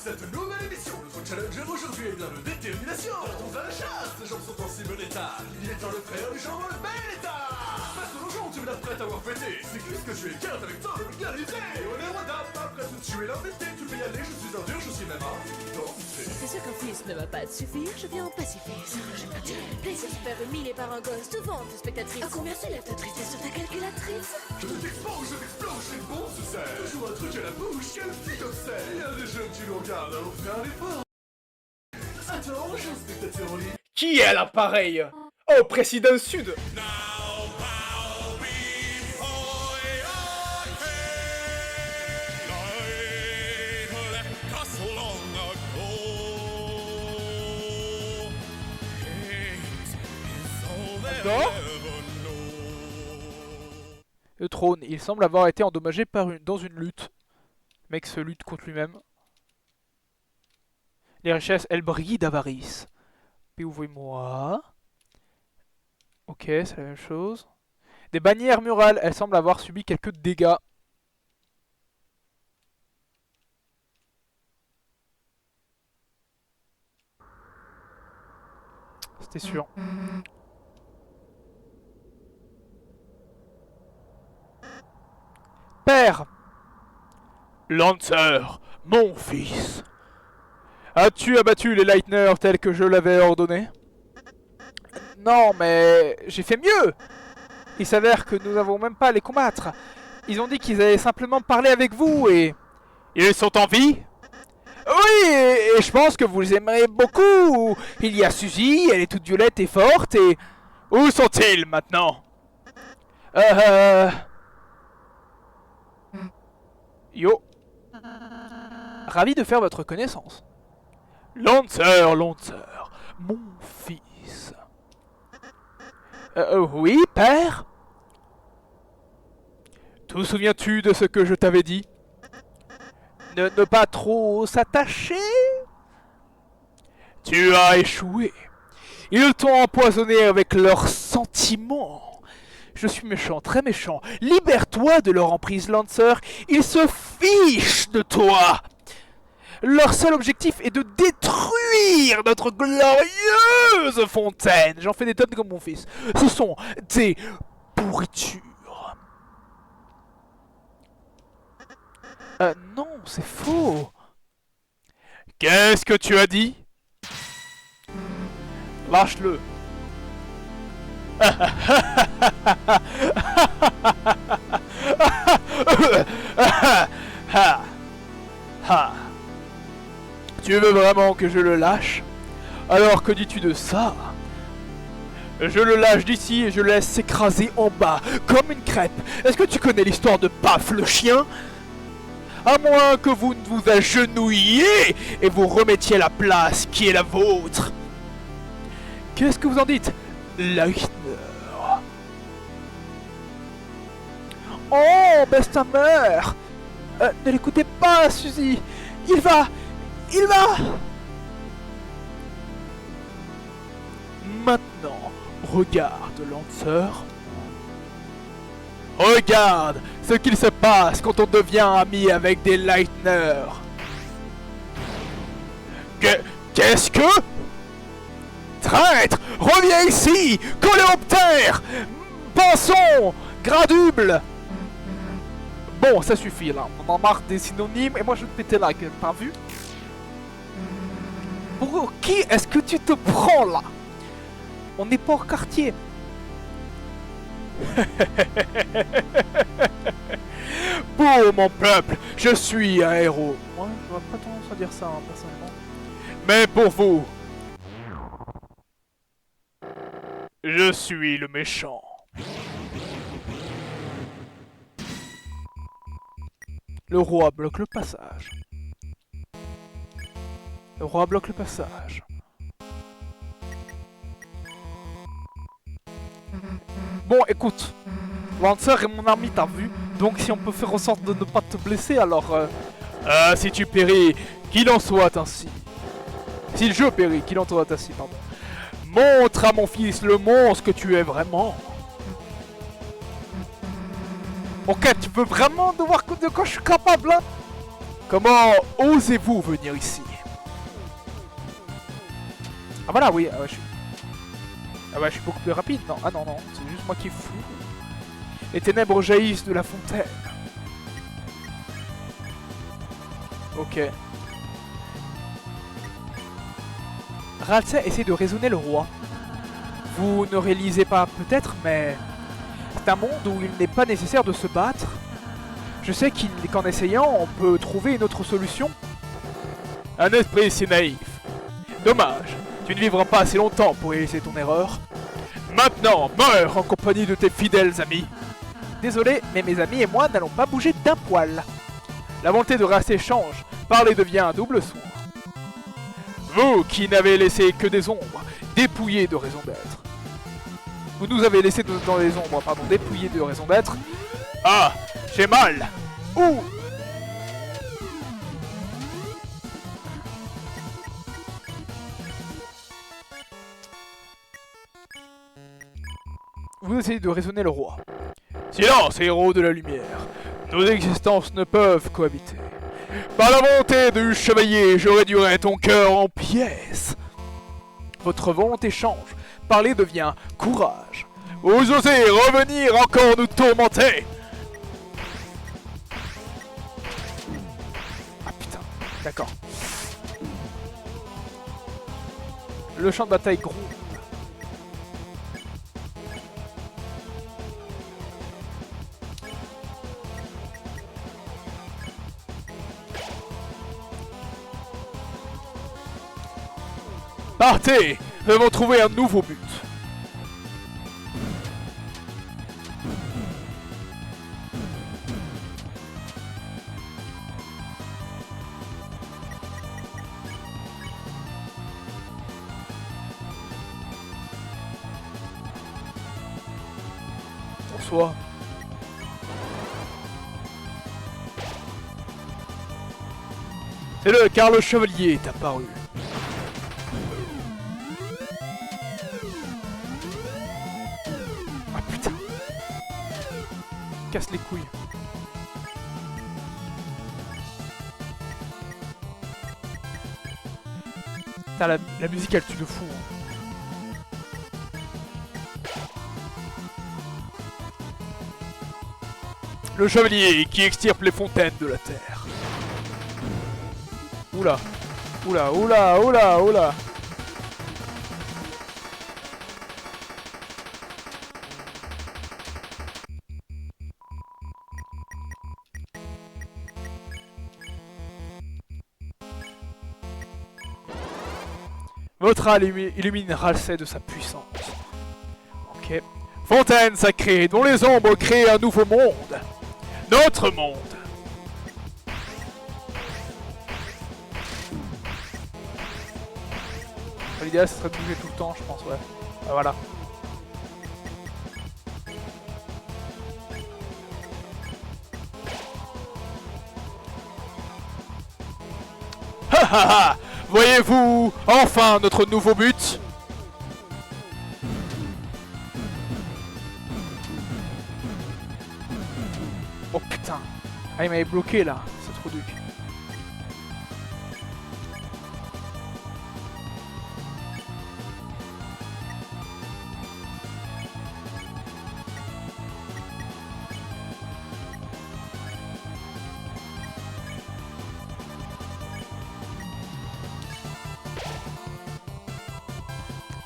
cette nouvelle émission. Notre challenger aujourd'hui est plein de détermination. Partons à la chasse, les jambes sont en si bon état. Il est temps de faire les jambes en bel état. Passe nos jambes, tu me l'as prête à avoir fêté. C'est juste que je suis écarte avec toi de vulgarité. On est roi d'âme, pas prêt de tuer l'invité. Tu peux y aller, je suis un dur, je suis même un danser. C'est sûr qu'un fils ne va pas te suffire, je viens en pacifiste. Plaisir super humilié par un gosse, souvent de spectatrice. À combien s'élève ta tristesse sur ta calculatrice? Je t'expose, je t'explose, je suis bon succès. Toujours un truc à la bouche, quel petit obsède. Il y a des jeunes qui nous regardent, alors fais un effort. Attends, j'ai un spectateur en ligne. Qui est à l'appareil? Oh, président Sud. Non. Le trône, il semble avoir été endommagé dans une lutte. Le mec se lutte contre lui-même. Les richesses, elles brillent d'avarice. Puis ouvrez-moi. Ok, c'est la même chose. Des bannières murales, elles semblent avoir subi quelques dégâts. C'était sûr. Père! Lancer, mon fils. As-tu abattu les Lightners tels que je l'avais ordonné? Non, mais j'ai fait mieux. Il s'avère que nous n'avons même pas à les combattre. Ils ont dit qu'ils allaient simplement parler avec vous et... Ils sont en vie? Oui, et je pense que vous les aimerez beaucoup. Il y a Suzy, elle est toute violette et forte et... Où sont-ils maintenant? Yo. Ravi de faire votre connaissance. Lancer, mon fils. Oui, père? Te souviens-tu de ce que je t'avais dit? Ne pas trop s'attacher? Tu as échoué. Ils t'ont empoisonné avec leurs sentiments. Je suis méchant, très méchant. Libère-toi de leur emprise, Lancer. Ils se fichent de toi. Leur seul objectif est de détruire notre glorieuse fontaine. J'en fais des tonnes comme mon fils. Ce sont des pourritures. Non, c'est faux. Qu'est-ce que tu as dit? Lâche-le. Tu veux vraiment que je le lâche? Alors que dis-tu de ça? Je le lâche d'ici et je le laisse s'écraser en bas, comme une crêpe. Est-ce que tu connais l'histoire de Paf le chien? À moins que vous ne vous agenouilliez et vous remettiez la place qui est la vôtre. Qu'est-ce que vous en dites, Leitner? Oh, Bestammer! Ne l'écoutez pas, Suzy! Il va! Maintenant, regarde, Lancer. Regarde ce qu'il se passe quand on devient ami avec des Lightners. Qu'est-ce que? Traître! Reviens ici! Coléoptère! Pensons! Graduble! Bon, ça suffit là. On en marre des synonymes et moi je vais te péter la gueule, t'as vu? Pour qui est-ce que tu te prends là? On n'est pas au quartier. Pour mon peuple, je suis un héros. Moi, j'aurais pas tendance à dire ça, hein, personnellement. Mais pour vous, je suis le méchant. Le roi bloque le passage. Le roi bloque le passage. Bon, écoute. Lancer est mon ami, t'as vu? Donc si on peut faire en sorte de ne pas te blesser, alors... si tu péris, qu'il en soit ainsi. Si je péris, qu'il en soit ainsi, pardon. Montre à mon fils le monstre que tu es vraiment. Ok, tu veux vraiment de voir de quoi je suis capable, hein? Comment osez-vous venir ici? Ah voilà, oui, ah ouais, je suis beaucoup plus rapide, non? Ah non, non, c'est juste moi qui est fou. Les ténèbres jaillissent de la fontaine. Ok. Ralsei essaie de raisonner le roi. Vous ne réalisez pas peut-être, mais c'est un monde où il n'est pas nécessaire de se battre. Je sais qu'en essayant, on peut trouver une autre solution. Un esprit si naïf. Dommage, tu ne vivras pas assez longtemps pour réaliser ton erreur. Maintenant, meurs en compagnie de tes fidèles amis. Désolé, mais mes amis et moi n'allons pas bouger d'un poil. La volonté de rester change, parler devient un double soin. Vous qui n'avez laissé que des ombres, dépouillés de raison d'être. Vous nous avez laissé dans les ombres, pardon, dépouillés de raison d'être. Ah, j'ai mal. Ouh. Vous essayez de raisonner le roi. Silence, héros de la lumière. Nos existences ne peuvent cohabiter. Par la volonté du chevalier, je réduirai ton cœur en pièces. Votre volonté change. Parler devient courage. Vous osez revenir encore nous tourmenter. Ah putain, d'accord. Le champ de bataille gronde. Partez! Nous devons trouver un nouveau but. Bonsoir. C'est le car le chevalier est apparu. Ah putain. Casse les couilles. Putain, la musique elle tue de fou. Hein. Le chevalier qui extirpe les fontaines de la terre. Oula. Oula, oula, oula, oula. Votre âme illumine Ralsei de sa puissance. Ok. Fontaine sacrée dont les ombres créent un nouveau monde. Notre monde. L'idéal, ce serait de bouger tout le temps, je pense, ouais. Ah, voilà. Ha ha ha! Voyez-vous enfin notre nouveau but? Oh putain! Ah, il m'avait bloqué là, c'est trop duc.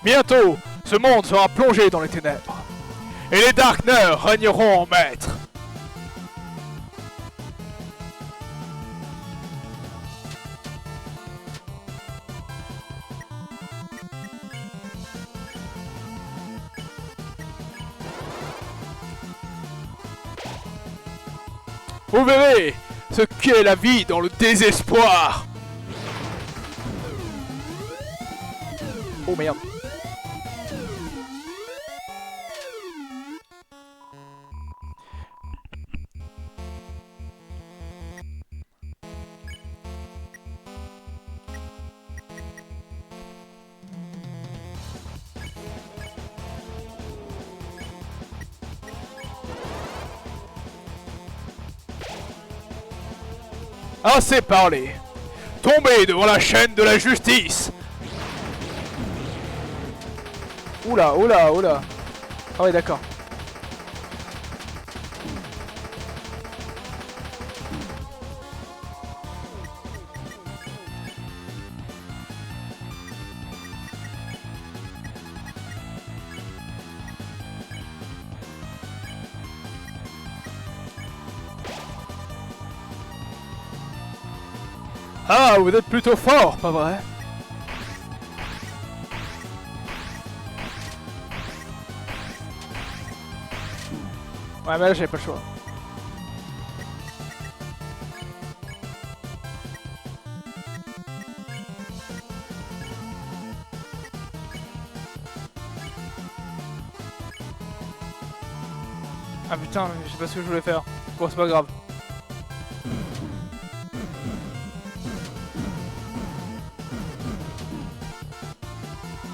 Bientôt, ce monde sera plongé dans les ténèbres. Et les Darkners régneront en maîtres. Vous verrez ce qu'est la vie dans le désespoir. Oh merde. Assez parlé. Tombez devant la chaîne de la justice. Oula, oula, oula. Ah ouais, d'accord. Ah, vous êtes plutôt fort, pas vrai? Ouais, mais là, j'avais pas le choix. Ah putain, je sais pas ce que je voulais faire. Bon, c'est pas grave.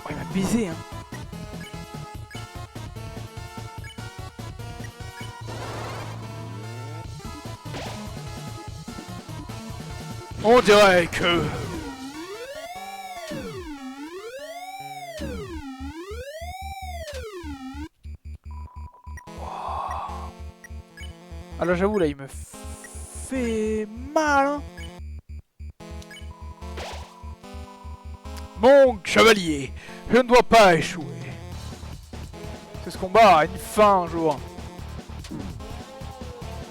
Oh, il m'a baisé, hein. On dirait que... Alors j'avoue, là, il me fait mal, hein. Mon chevalier, je ne dois pas échouer. Ce combat a une fin un jour.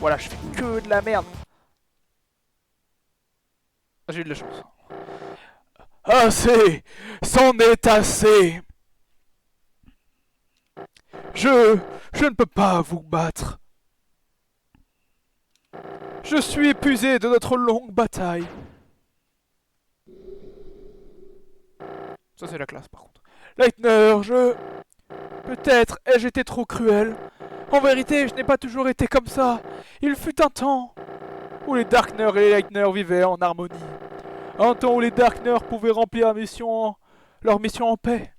Voilà, je fais que de la merde. Ah, j'ai eu de la chance. Assez, c'en est assez. Je ne peux pas vous battre. Je suis épuisé de notre longue bataille. Ça c'est la classe par contre. Leitner, peut-être ai-je été trop cruel. En vérité, je n'ai pas toujours été comme ça. Il fut un temps où les Darkner et les Leitner vivaient en harmonie. Un temps où les Darkner pouvaient remplir leur mission en paix.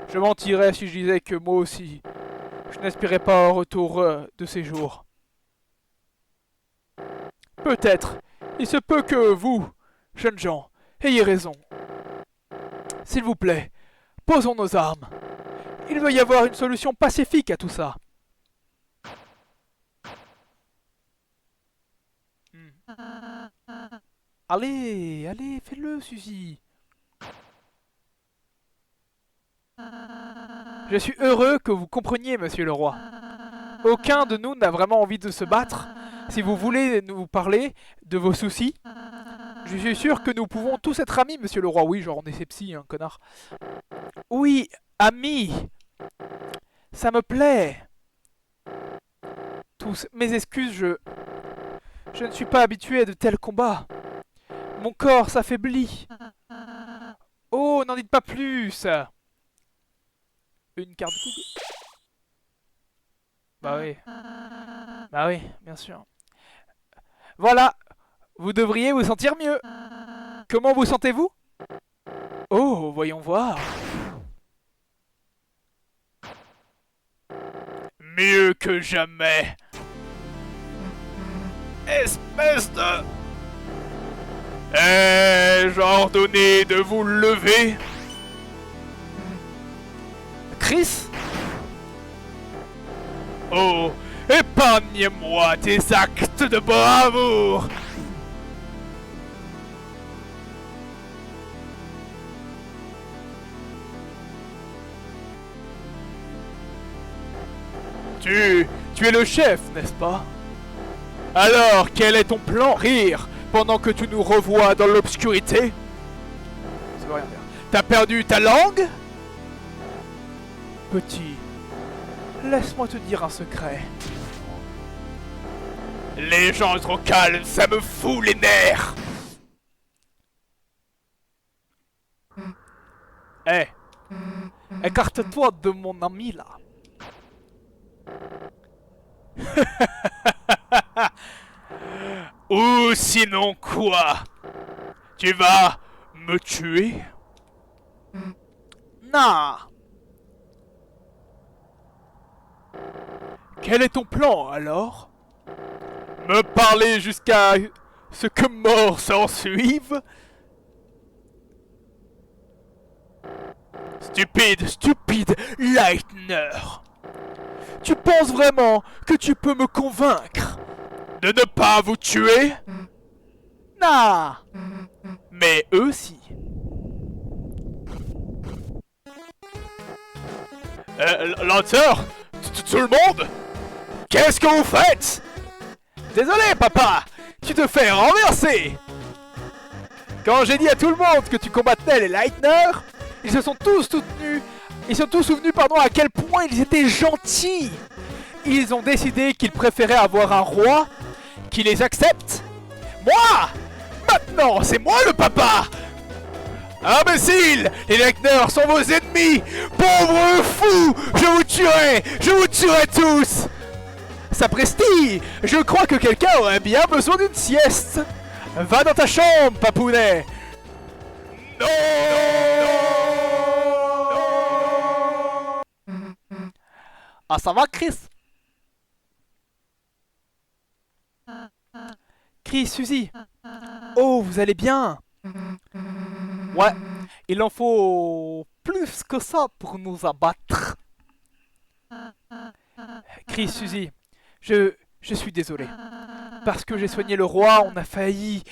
Je mentirais si je disais que moi aussi, je n'aspirais pas au retour de ces jours. Peut-être, il se peut que vous, jeunes gens, ayez raison. S'il vous plaît, posons nos armes. Il doit y avoir une solution pacifique à tout ça. Allez, allez, fais-le, Suzy. Je suis heureux que vous compreniez, monsieur le roi. Aucun de nous n'a vraiment envie de se battre. Si vous voulez nous parler de vos soucis, je suis sûr que nous pouvons tous être amis, monsieur le roi. Oui, genre on est ses psy, hein, connard. Oui, amis. Ça me plaît. Tous mes excuses, je ne suis pas habitué à de tels combats. Mon corps s'affaiblit. Oh, n'en dites pas plus. Une carte de coupe. Bah oui. Bah oui, bien sûr. Voilà. Vous devriez vous sentir mieux. Comment vous sentez-vous? Oh, voyons voir. Mieux que jamais. Espèce de... Ai-je ordonné de vous lever? Chris? Oh, épargne-moi tes actes de bravoure! Tu es le chef, n'est-ce pas? Alors, quel est ton plan? Rire pendant que tu nous revois dans l'obscurité? Ça veut rien dire. T'as perdu ta langue? Petit, laisse-moi te dire un secret. Les gens trop calmes, ça me fout les nerfs! Eh, écarte-toi de mon ami là. Ou sinon quoi? Tu vas me tuer? Non. Quel est ton plan alors? Me parler jusqu'à ce que mort s'en suive. Stupide Lightner. Tu penses vraiment que tu peux me convaincre de ne pas vous tuer? Non. Mais eux si. Lancer, tout le monde? Qu'est-ce que vous faites? Désolé papa, tu te fais renverser. Quand j'ai dit à tout le monde que tu combattais les Lightner, ils se sont tous souvenus, à quel point ils étaient gentils. Ils ont décidé qu'ils préféraient avoir un roi qui les accepte. Moi! Maintenant, c'est moi le papa! Imbécile! Les Lightner sont vos ennemis! Pauvres fous! Je vous tuerai tous! Sapristi! Je crois que quelqu'un aurait bien besoin d'une sieste! Va dans ta chambre, papounet! Non! Ah, ça va, Chris? Chris, Suzy! Oh, vous allez bien? Ouais, il en faut plus que ça pour nous abattre. Chris, Suzy, je suis désolé. Parce que j'ai soigné le roi, on a failli.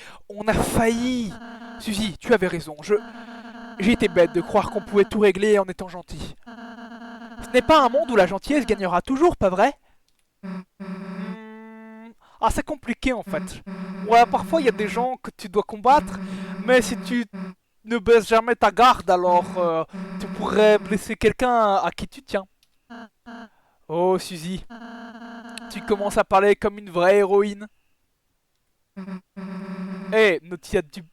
Suzy, tu avais raison, j'ai été bête de croire qu'on pouvait tout régler en étant gentil. Ce n'est pas un monde où la gentillesse gagnera toujours, pas vrai? Ah, c'est compliqué en fait. Ouais, parfois il y a des gens que tu dois combattre, mais si tu ne baisses jamais ta garde, alors tu pourrais blesser quelqu'un à qui tu tiens. Oh, Suzy, tu commences à parler comme une vraie héroïne. Eh, ne t'y habitue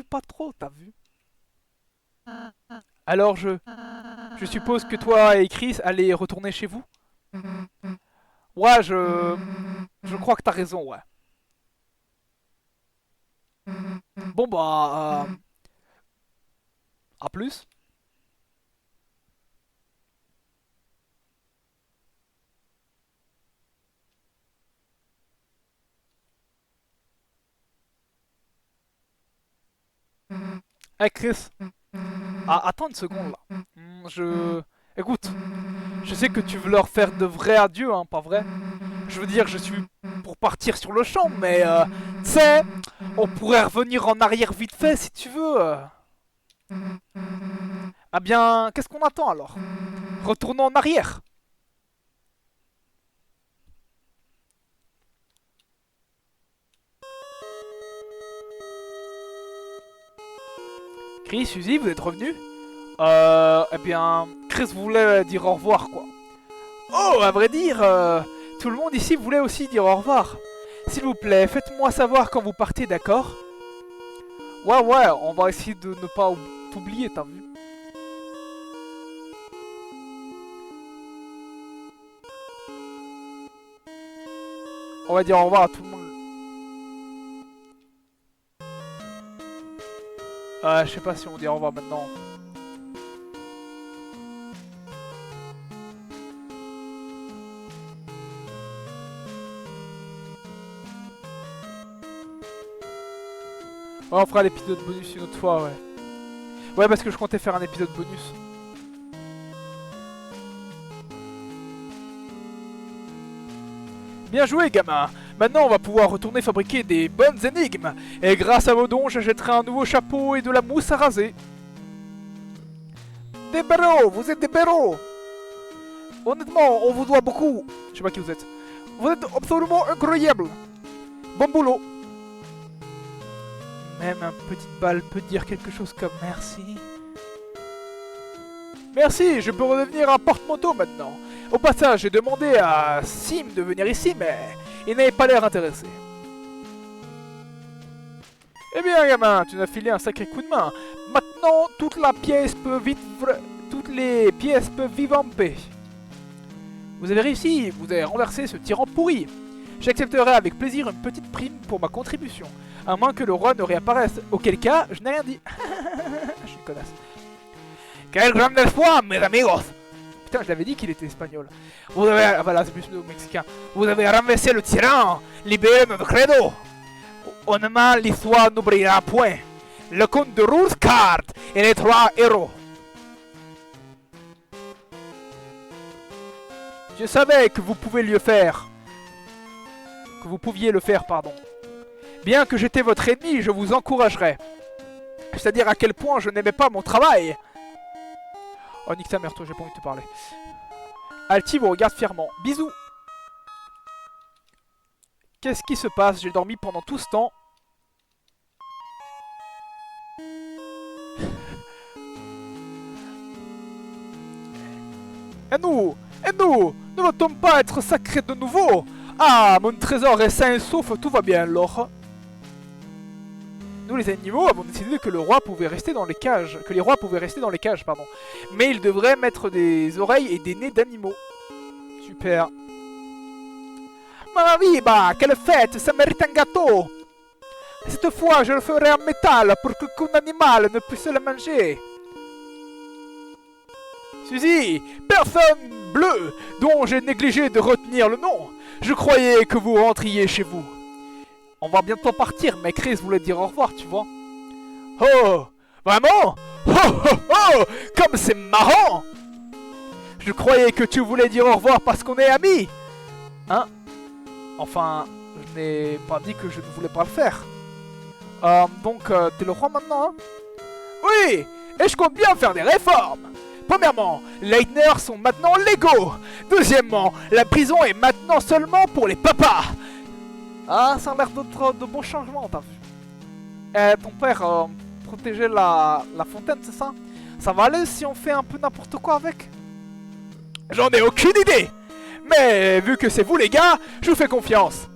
pas trop, t'as vu? Alors je suppose que toi et Chris allez retourner chez vous? Ouais, je crois que t'as raison, ouais. Bon bah... à plus. Hey Chris. Ah, attends une seconde là. Écoute, je sais que tu veux leur faire de vrais adieux, hein, pas vrai? Je veux dire, je suis pour partir sur le champ, mais tu sais, on pourrait revenir en arrière vite fait si tu veux. Ah bien, qu'est-ce qu'on attend alors? Retournons en arrière. Chris, Suzy, vous êtes revenus? Eh bien, Chris voulait dire au revoir, quoi. Oh, à vrai dire, tout le monde ici voulait aussi dire au revoir. S'il vous plaît, faites-moi savoir quand vous partez, d'accord? Ouais, on va essayer de ne pas t'oublier, t'as vu? On va dire au revoir à tout le monde. Je sais pas si on dit au revoir maintenant. Ouais, on fera l'épisode bonus une autre fois, ouais. Ouais, parce que je comptais faire un épisode bonus. Bien joué, gamin! Maintenant, on va pouvoir retourner fabriquer des bonnes énigmes. Et grâce à vos dons, j'achèterai un nouveau chapeau et de la mousse à raser. Des barreaux! Vous êtes des barreaux! Honnêtement, on vous doit beaucoup. Je sais pas qui vous êtes. Vous êtes absolument incroyable. Bon boulot. Même un petite balle peut dire quelque chose comme merci. Merci, je peux redevenir un porte-manteau maintenant. Au passage, j'ai demandé à Sim de venir ici, mais il n'avait pas l'air intéressé. Eh bien, gamin, tu m'as filé un sacré coup de main. Maintenant, toutes les pièces peuvent vivre en paix. Vous avez réussi, vous avez renversé ce tyran pourri. J'accepterai avec plaisir une petite prime pour ma contribution, à moins que le roi ne réapparaisse, auquel cas, je n'ai rien dit. Je suis une connasse. Quel grand espoir, mes amigos! Putain, je l'avais dit qu'il était espagnol. Vous avez... Ah, voilà, c'est plus le mexicain. Vous avez renversé le tyran, libéré notre credo. Honnêtement, l'histoire n'oubliera point. Le comte de Rouskart et les 3 héros. Je savais que vous pouviez le faire. Que vous pouviez le faire, pardon. Bien que j'étais votre ennemi, je vous encouragerais. C'est-à-dire à quel point je n'aimais pas mon travail. Oh, nique ta mère, toi, j'ai pas envie de te parler. Alti vous regarde fièrement. Bisous. Qu'est-ce qui se passe? J'ai dormi pendant tout ce temps. Et nous ne va-t-on pas être sacrés de nouveau? Ah, mon trésor est sain et sauf, tout va bien alors. Nous les animaux avons décidé que le roi pouvait rester dans les cages. Que les rois pouvaient rester dans les cages, pardon. Mais ils devraient mettre des oreilles et des nez d'animaux. Super. Mamma viva, quelle fête, ça mérite un gâteau. Cette fois, je le ferai en métal pour qu'aucun animal ne puisse le manger. Suzy, personne bleue dont j'ai négligé de retenir le nom. Je croyais que vous rentriez chez vous. On va bientôt partir, mais Chris voulait dire au revoir, tu vois. Oh, vraiment? Oh, oh, oh, comme c'est marrant! Je croyais que tu voulais dire au revoir parce qu'on est amis. Hein? Enfin, je n'ai pas dit que je ne voulais pas le faire. Donc, t'es le roi maintenant, hein? Oui, et je compte bien faire des réformes. Premièrement, les Leitner sont maintenant légaux. Deuxièmement, la prison est maintenant seulement pour les papas. Ah, ça a l'air de bons changements, t'as vu. Ton père protégeait la fontaine, c'est ça? Ça va aller si on fait un peu n'importe quoi avec? J'en ai aucune idée. Mais vu que c'est vous les gars, je vous fais confiance.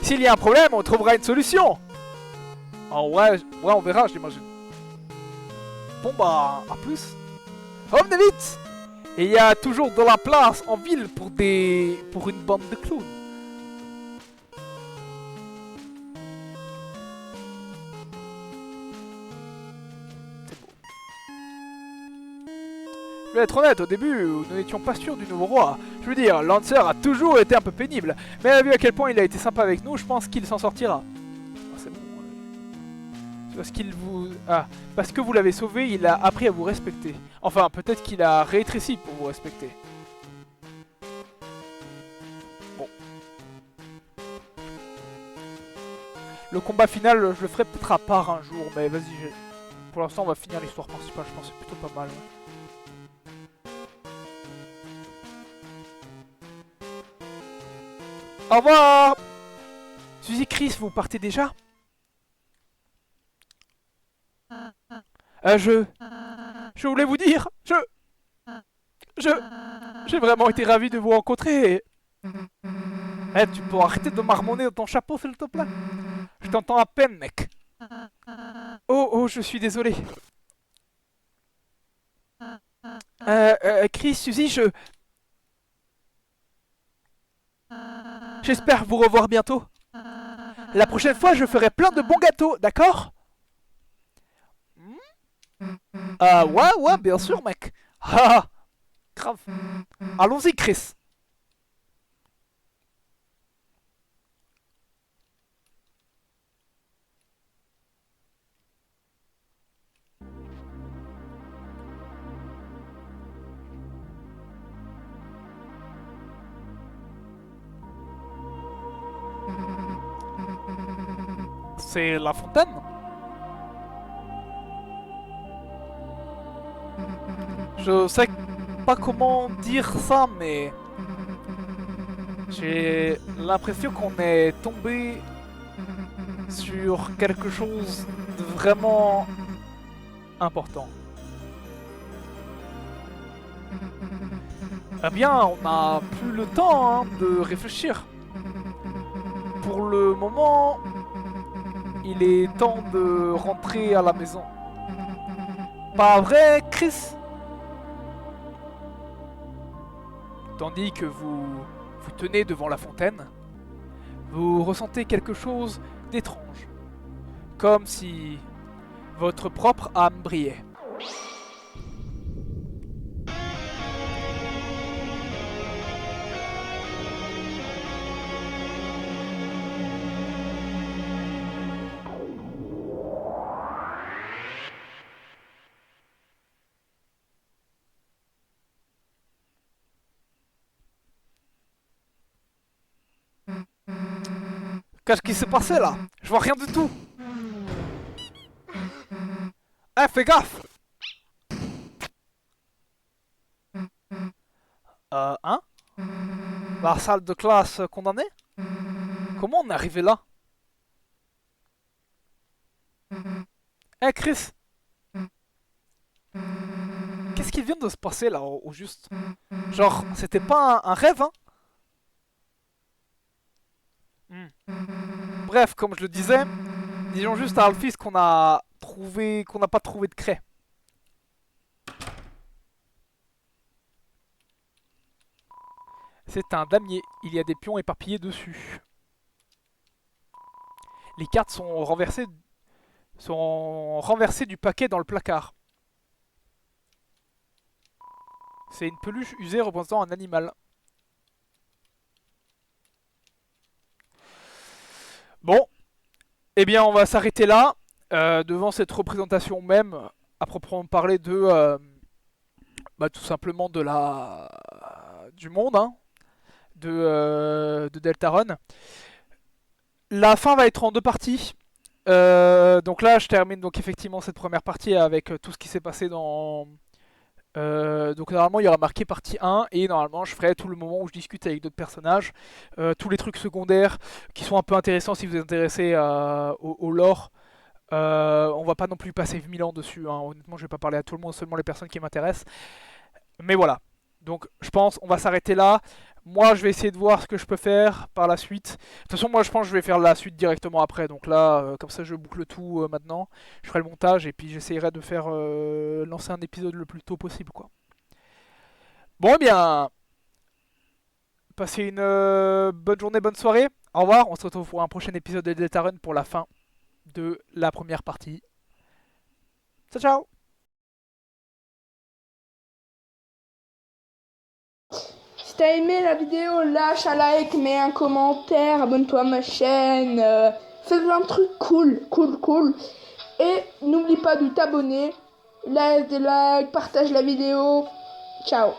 S'il y a un problème, on trouvera une solution. Oh ouais, on verra, j'imagine. Bon bah, à plus. Revenez vite. Et il y a toujours de la place en ville pour une bande de clowns. C'est beau. Je vais être honnête, au début, nous n'étions pas sûrs du nouveau roi. Je veux dire, Lancer a toujours été un peu pénible. Mais vu à quel point il a été sympa avec nous, je pense qu'il s'en sortira. Ah, c'est bon. Parce qu'il vous... Ah, parce que vous l'avez sauvé, il a appris à vous respecter. Enfin, peut-être qu'il a rétréci pour vous respecter. Bon. Le combat final, je le ferai peut-être à part un jour, mais vas-y. Pour l'instant, on va finir l'histoire principale, je pense que c'est plutôt pas mal. Ouais. Au revoir. Suzy, Chris, vous partez déjà? Je voulais vous dire, j'ai vraiment été ravi de vous rencontrer. Eh, tu peux arrêter de marmonner dans ton chapeau, s'il te plaît? Je t'entends à peine, mec. Oh, je suis désolé. Chris, Suzy, j'espère vous revoir bientôt. La prochaine fois, je ferai plein de bons gâteaux, d'accord? Ouais, bien sûr, mec. Ah, grave. Allons-y, Chris. C'est la fontaine? Je sais pas comment dire ça, mais j'ai l'impression qu'on est tombé sur quelque chose de vraiment important. Eh bien, on n'a plus le temps de réfléchir. Pour le moment, il est temps de rentrer à la maison. Pas vrai, Chris? Tandis que vous tenez devant la fontaine, vous ressentez quelque chose d'étrange. Comme si votre propre âme brillait. Qu'est-ce qui s'est passé là? Je vois rien du tout. Eh, fais gaffe! Hein? La salle de classe condamnée? Comment on est arrivé là? Eh, Chris! Qu'est-ce qui vient de se passer là, au juste? Genre, c'était pas un rêve, hein? Bref, comme je le disais, disons juste à Alphys qu'on a trouvé, qu'on n'a pas trouvé de craie. C'est un damier, il y a des pions éparpillés dessus. Les cartes sont renversées du paquet dans le placard. C'est une peluche usée représentant un animal. Bon, eh bien on va s'arrêter là, devant cette représentation même, à proprement parler de, tout simplement de du monde, hein, de Deltarune. La fin va être en deux parties. Donc là, je termine donc effectivement cette première partie avec tout ce qui s'est passé dans... donc normalement, il y aura marqué partie 1, et normalement, je ferai tout le moment où je discute avec d'autres personnages, tous les trucs secondaires qui sont un peu intéressants si vous êtes intéressé au lore. On va pas non plus passer 1000 ans dessus, hein. Honnêtement, je vais pas parler à tout le monde, seulement les personnes qui m'intéressent. Mais voilà. Donc je pense on va s'arrêter là. Moi je vais essayer de voir ce que je peux faire par la suite. De toute façon moi je pense que je vais faire la suite directement après. Donc là comme ça je boucle tout maintenant. Je ferai le montage et puis j'essaierai de faire lancer un épisode le plus tôt possible quoi. Bon eh bien, passez une bonne journée, bonne soirée. Au revoir, on se retrouve pour un prochain épisode de Deltarune pour la fin de la première partie. Ciao ciao. Si t'as aimé la vidéo, lâche un like, mets un commentaire, abonne-toi à ma chaîne, fais plein de trucs cool. Et n'oublie pas de t'abonner, laisse des likes, partage la vidéo. Ciao.